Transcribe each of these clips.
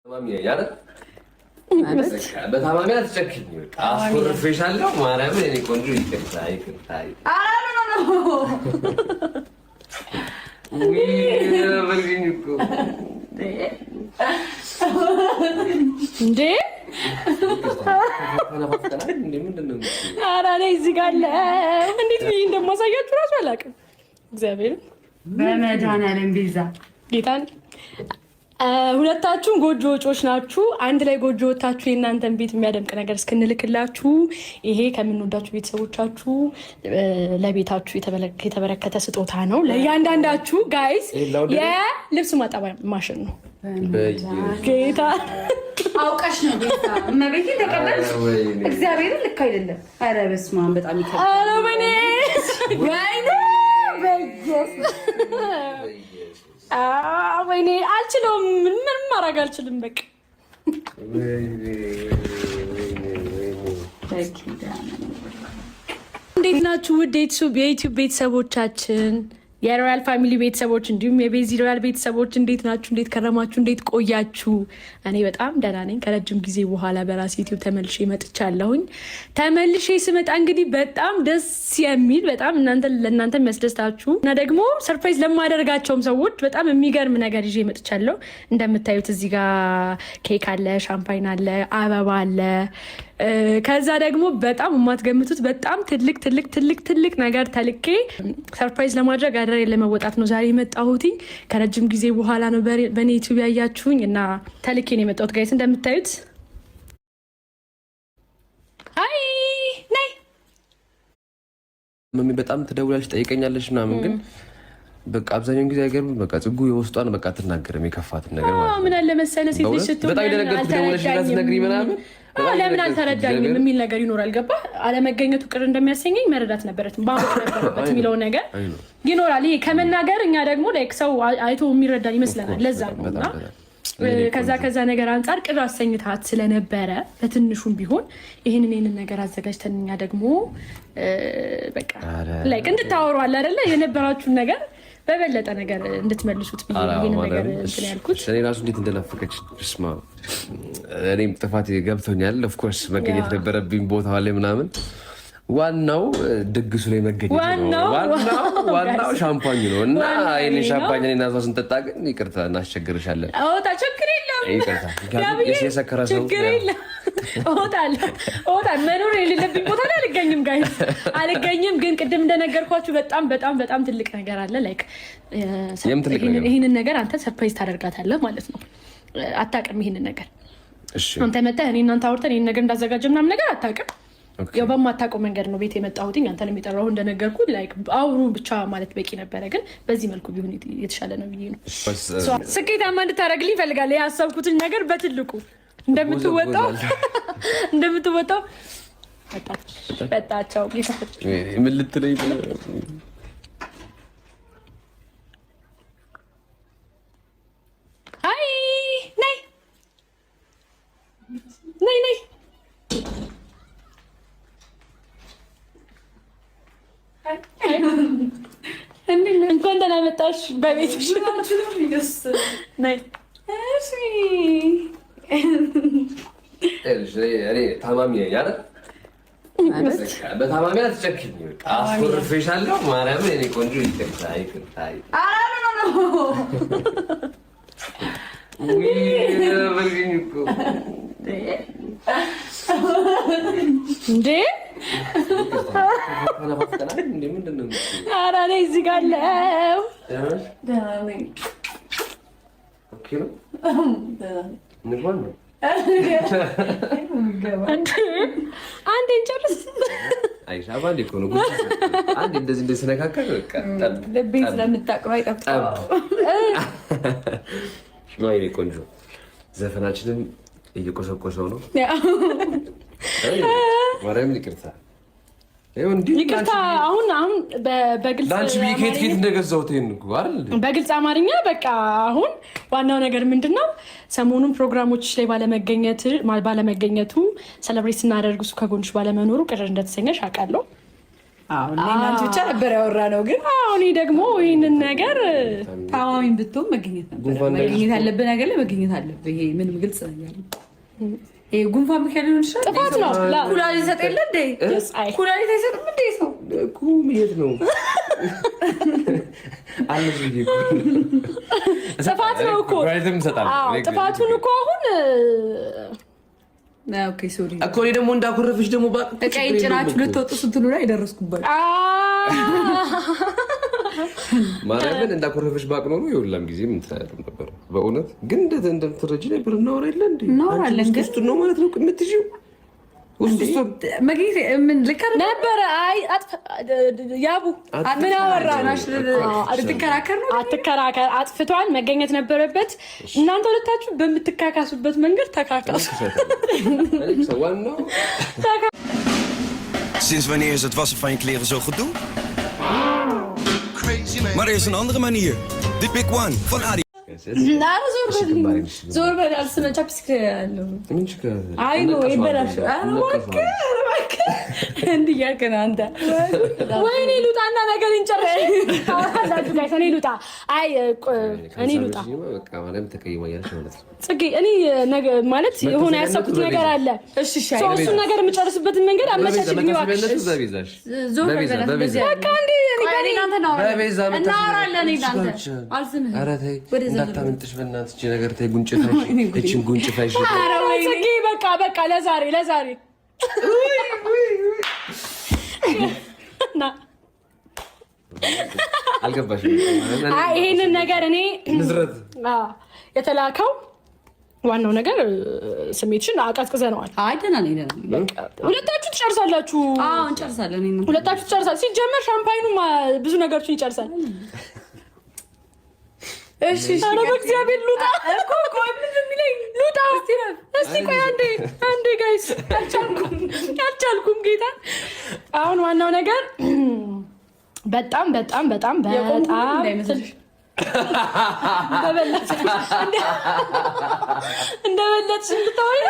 ማሚያ ያለ በታማሚ አትጨክኝ። አስኮርፌሻለሁ። ማርያምን እኔ ቆንጆ ይቅርታ ይቅርታ። እንዴ ኧረ እኔ እዚህ ጋር አለ። እንዴት ብዬሽ እንደማሳያችሁ እራሱ አላውቅም። እግዚአብሔርን በመድኃኒዓለም ቤዛ ጌታን ሁለታችሁም ጎጆ ወጪዎች ናችሁ። አንድ ላይ ጎጆ ወጣችሁ የእናንተን ቤት የሚያደምቅ ነገር እስክንልክላችሁ ይሄ ከምንወዳችሁ ቤተሰቦቻችሁ ለቤታችሁ የተበረከተ ስጦታ ነው። ለእያንዳንዳችሁ ጋይስ የልብስ ማጠቢያ ማሽን ነው። ጌታ አውቀሽ ነው ጌታ እመቤቴ ተቀበልሽ። እግዚአብሔርን ልክ አይደለም። ኧረ በስመ አብ በጣም ይከብዳል። ኧረ ወይኔ ወይኔ ወይኔ አልችለውም። ምንም ማድረግ አልችልም። በቃ እንዴት ናችሁ ውድ የዩቲዩብ ቤተሰቦቻችን፣ የሮያል ፋሚሊ ቤተሰቦች እንዲሁም የቤዚ ሮያል ቤተሰቦች እንዴት ናችሁ? እንዴት ከረማችሁ? እንዴት ቆያችሁ? እኔ በጣም ደህና ነኝ። ከረጅም ጊዜ በኋላ በራሴ ዩቲዩብ ተመልሼ መጥቻለሁኝ። ተመልሼ ስመጣ እንግዲህ በጣም ደስ የሚል በጣም ለእናንተ የሚያስደስታችሁ እና ደግሞ ሰርፕራይዝ ለማደርጋቸውም ሰዎች በጣም የሚገርም ነገር ይዤ መጥቻለሁ። እንደምታዩት እዚህ ጋር ኬክ አለ፣ ሻምፓይን አለ፣ አበባ አለ። ከዛ ደግሞ በጣም የማትገምቱት በጣም ትልቅ ነገር ተልኬ ሰርፕራይዝ ለማድረግ አደራ ለመወጣት ነው ዛሬ የመጣሁትኝ። ከረጅም ጊዜ በኋላ ነው በእኔ ዩቲዩብ ያያችሁኝ እና ተልኬ ነው የመጣሁት ጋይስ። እንደምታዩት አይ ነይ መሚ በጣም ትደውላለች ጠይቀኛለች ምናምን ግን በቃ አብዛኛውን ጊዜ አይገርም። በቃ ጽጉ የውስጧን በቃ አትናገርም። የከፋትን ነገር ማለት ምን አለ መሰለህ ሴት ልጅ ስትሆን በጣም ደነገጥኩ። ደውለሽ እንዳትነግሪኝ ምናምን ለምን አልተረዳኝም የሚል ነገር ይኖራል። ገባ አለመገኘቱ ቅር እንደሚያሰኘኝ መረዳት ነበረት ባንክ ነበረበት የሚለው ነገር ይኖራል። ይሄ ከመናገር እኛ ደግሞ ላይክ ሰው አይቶ የሚረዳን ይመስለናል። ለዛ ነውና ከዛ ነገር አንጻር ቅር አሰኝታት ስለነበረ በትንሹም ቢሆን ይህንን ነገር አዘጋጅተን እኛ ደግሞ በቃ ላይክ እንድታወሩ አለ አይደለ የነበራችሁን ነገር በበለጠ ነገር እንድትመልሱት ብዬ ይሄን ነገር እንትን ያልኩት። እኔ ራሱ እንዴት እንደናፈቀች ስማ። እኔም ጥፋት ገብቶኛል። ኦፍኮርስ መገኘት ነበረብኝ ቦታ ላይ ምናምን። ዋናው ድግሱ ላይ መገኘት ነው። ዋናው ሻምፓኝ ነው እና ይሄን ሻምፓኝ እኔና እሷ ስንጠጣ ግን ይቅርታ እናስቸግርሻለን። አውጣ ችግር የለም ይቅርታ። የሰከረ ሰው ችግር የለም እወጣለሁ። መኖር የሌለብኝ ቦታ ላይ አልገኝም ጋይስ፣ አልገኝም። ግን ቅድም እንደነገርኳችሁ በጣም ትልቅ ነገር አለ። ላይክ ይህንን ነገር አንተ ሰርፕራይዝ ታደርጋታለህ ማለት ነው። አታውቅም ይህንን ነገር አንተ መተህ እኔ እናንተ አውርተን ይህን ነገር እንዳዘጋጀ ምናምን ነገር አታውቅም። ያው በማታውቀው መንገድ ነው ቤት የመጣሁትኝ። አንተን የሚጠራው እንደነገርኩ ላይክ አውሩ ብቻ ማለት በቂ ነበረ። ግን በዚህ መልኩ ቢሆን የተሻለ ነው ብዬ ነው። ስኬታማ እንድታደርግልኝ እፈልጋለሁ። ያሰብኩትን ነገር በትልቁ እንደምትወጣው በጣቸው ምን ልትለኝ አይ ነይ እንኳን ደህና መጣሽ በቤትሽ። ታማሚ ነኝ አይደል? በታማሚ አትጨክኝ። አስኮርፌሻለሁ። ማርያምን እኔ ቆንጆ ይቅርታ ይቅርታ። እንዴ ኧረ እኔ እዚህ ጋር አለው። አንዴ እንጨርስ። እንደዚህ ስነካከል ልቤን ስለምታውቀው አይጠፋም። ቆንጆ ዘፈናችንን እየቆሰቆሰው ነው። ማርያምን ይቅርታ ይቅርታ። አሁን በግልጽ ላንቺ ኬት እንደገዛሁት በግልጽ አማርኛ በቃ አሁን ዋናው ነገር ምንድን ነው? ሰሞኑን ፕሮግራሞች ላይ ባለመገኘቱ ሰለብሬት ስናደርግ እሱ ከጎንሽ ባለመኖሩ ቅር እንደተሰኘሽ አውቃለሁ። እናንተ ብቻ ነበር ያወራነው። ግን እኔ ደግሞ ይህንን ነገር ታማሚን ብትሆን መገኘት ያለብህ ነገር ላይ መገኘት አለብህ። ይሄ ምንም ግልጽ ነገር ነው። ይሄ ጉንፋን ምክንያት ሊሆን ይችላል። ጥፋት ነው። ኩላሊት ይሰጥ የለ እንዴ? ኩላሊት አይሰጥም እንዴ? ሰው እኮ የት ነው ጥፋት ነው እኮ ጥፋቱን እኮ አሁን እኮ እኔ ደግሞ እንዳኮረፈች ደግሞ ቀይ ጭናችሁ ልትወጡ ስትሉ ላይ የደረስኩበት ማርያምን እንዳኮረፈች ባቅ ኖሮ የሁላም ጊዜ ምን ትላለህ ነበር። በእውነት ግን እንደምትረጂ ነበር። እናወራ የለ እንዴ? እናወራለን። ግን ውስጡን ነው ማለት ነው የምትይው ነበረ። ያቡ ምን አወራን? ልትከራከር ነው? አትከራከር። አጥፍቷል፣ መገኘት ነበረበት። እናንተ ሁለታችሁ በምትካካሱበት መንገድ ተካካሱ። Sinds wanneer is het wassen van je kleren zo goed doen? Maar er is een andere manier. De Big One van Adi. ዞር በል አልስነ ቻፕስቲክ ያለው አይ ነው ይበላሽ። እንዲህ እያልክ ነው አንተ። ወይኔ ልውጣና ነገር እንጨርሽ። እኔ ልውጣ። አይ እኔ ልውጣ። ጽጌ እኔ ማለት የሆነ ያሰብኩት ነገር አለ። እሱን ነገር የምጨርስበትን መንገድ አመቻችልኝ እባክሽ። ዞር በል በቃ እንዴ እናወራለን። እንዳታመልጥሽ በእናትሽ ነገር ተይ። ጉንጭታሽ በቃ ለዛሬ አልገባሽም? ይሄንን ነገር እኔ የተላከው ዋናው ነገር ስሜትሽን አቀዝቅዘነዋል። ደህና ነኝ። ሁለታችሁ ትጨርሳላችሁ። እንጨርሳለን። ሁለታችሁ ትጨርሳላችሁ። ሲጀመር ሻምፓይኑ ብዙ ነገሮችን ይጨርሳል። እሺ ኧረ በእግዚአብሔር ልውጣ እኮ ቆይ ምንድን የሚለኝ ልውጣ እስቲ ቆይ አንዴ ጋይስ አልቻልኩም ጌታ አሁን ዋናው ነገር በጣም እንደበለጥሽ እንድታወይ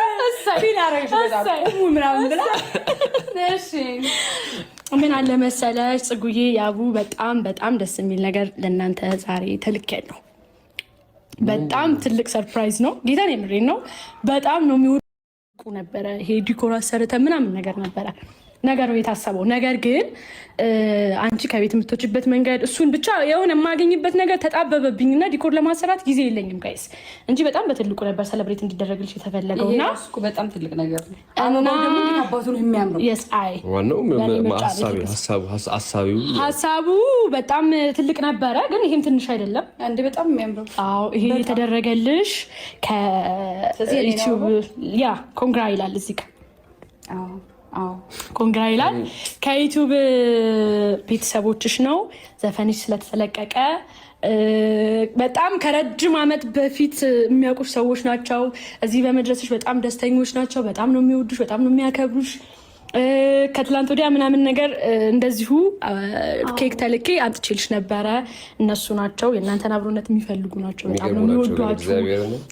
ምን አለ መሰለሽ ጽጉዬ ያቡ በጣም ደስ የሚል ነገር ለእናንተ ዛሬ ተልኬያለሁ። በጣም ትልቅ ሰርፕራይዝ ነው። ጌታን የምሬን ነው። በጣም ነው የሚወዱ ነበረ። ይሄ ዲኮር አሰርተ ምናምን ነገር ነበረ ነገሩ የታሰበው ነገር ግን አንቺ ከቤት የምትወጪበት መንገድ እሱን ብቻ የሆነ የማገኝበት ነገር ተጣበበብኝና ዲኮር ለማሰራት ጊዜ የለኝም ጋይስ እንጂ በጣም በትልቁ ነበር ሰለብሬት እንዲደረግልሽ የተፈለገው እና እሱ በጣም ትልቅ ነገር ነው። አሁን ደግሞ አባቱን የሚያምረው ዋናው ሀሳቡ በጣም ትልቅ ነበረ፣ ግን ይሄም ትንሽ አይደለም። አንዴ በጣም የሚያምረው ይሄ የተደረገልሽ ከዩቲዩብ ኮንግራ ይላል እዚህ ጋር ኮንግራ ይላል ከዩቲዩብ ቤተሰቦችሽ ነው። ዘፈንሽ ስለተለቀቀ በጣም ከረጅም ዓመት በፊት የሚያውቁሽ ሰዎች ናቸው። እዚህ በመድረስሽ በጣም ደስተኞች ናቸው። በጣም ነው የሚወዱሽ፣ በጣም ነው የሚያከብሩሽ። ከትላንት ወዲያ ምናምን ነገር እንደዚሁ ኬክ ተልኬ አምጥቼልሽ ነበረ። እነሱ ናቸው የእናንተን አብሮነት የሚፈልጉ ናቸው። በጣም ነው የሚወዷችሁ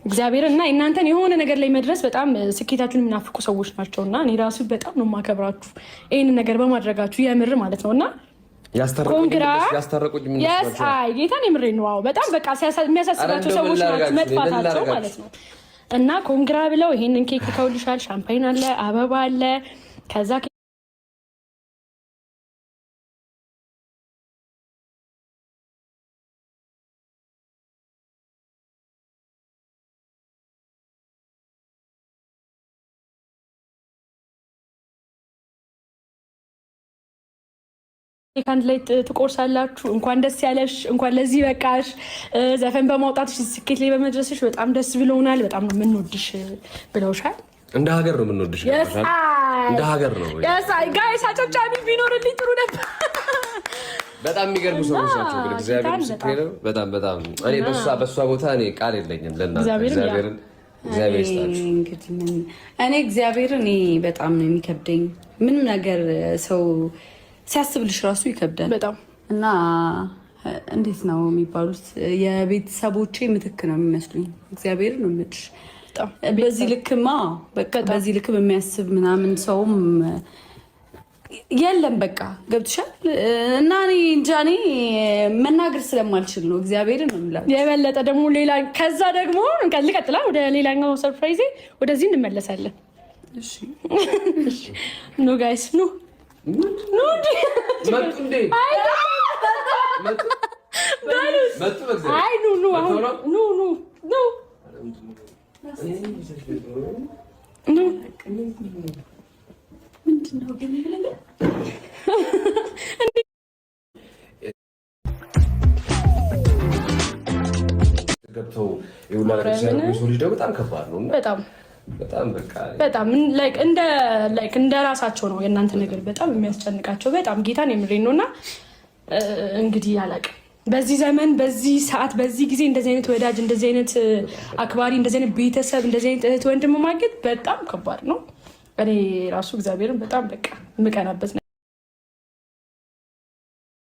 እግዚአብሔር እና እናንተን የሆነ ነገር ላይ መድረስ በጣም ስኬታችሁን የሚናፍቁ ሰዎች ናቸው እና እኔ ራሱ በጣም ነው የማከብራችሁ ይህንን ነገር በማድረጋችሁ የምር ማለት ነው እና ኮንግራ ጌታን የምሬ ነው። በጣም በቃ የሚያሳስባቸው ሰዎች ናቸው መጥፋታቸው ማለት ነው እና ኮንግራ ብለው ይሄንን ኬክ ልከውልሻል። ሻምፓይን አለ፣ አበባ አለ። ከዛ ከአንድ ላይ ትቆርሳላችሁ። እንኳን ደስ ያለሽ፣ እንኳን ለዚህ በቃሽ። ዘፈን በማውጣትሽ ስኬት ላይ በመድረስሽ በጣም ደስ ብሎናል። በጣም ነው የምንወድሽ ብለውሻል። እንደ ሀገር ነው የምንወድሽ። እንደ ሀገር ነው ጋይስ። አጨብጫቢ ቢኖርልኝ ጥሩ ነበር። በጣም የሚገርሙ ሰዎች ናቸው። ግን እግዚአብሔር ምስክሬ ነው። በጣም እኔ በእሷ ቦታ እኔ ቃል የለኝም ለእናንተ። እግዚአብሔር ይስጣችሁ። እኔ እግዚአብሔርን በጣም ነው የሚከብደኝ። ምንም ነገር ሰው ሲያስብልሽ ራሱ ይከብዳል በጣም እና እንዴት ነው የሚባሉት የቤተሰቦቼ ምትክ ነው የሚመስሉኝ። እግዚአብሔር ነው የምልሽ። በዚህ ልክማ በቃ በዚህ ልክ በሚያስብ ምናምን ሰውም የለም በቃ ገብቶሻል። እና እኔ እንጃ እኔ መናገር ስለማልችል ነው እግዚአብሔርን ነው የምላችሁ። የበለጠ ደግሞ ሌላ ከዛ ደግሞ ልቀጥላ ወደ ሌላኛው ሰርፕራይዜ ወደዚህ እንመለሳለን። እሺ ኑ ጋይስ ኑ አይ ኑ ገብተው የሰው ልጅ በጣም ከባድ ነው። በጣም እንደ ራሳቸው ነው የእናንተ ነገር በጣም የሚያስጨንቃቸው። በጣም ጌታን የምሬን ነው። እና እንግዲህ አላውቅም በዚህ ዘመን በዚህ ሰዓት በዚህ ጊዜ እንደዚህ አይነት ወዳጅ እንደዚህ አይነት አክባሪ እንደዚህ አይነት ቤተሰብ እንደዚህ አይነት እህት ወንድም ማግኘት በጣም ከባድ ነው። እኔ ራሱ እግዚአብሔርን በጣም በቃ የምቀናበት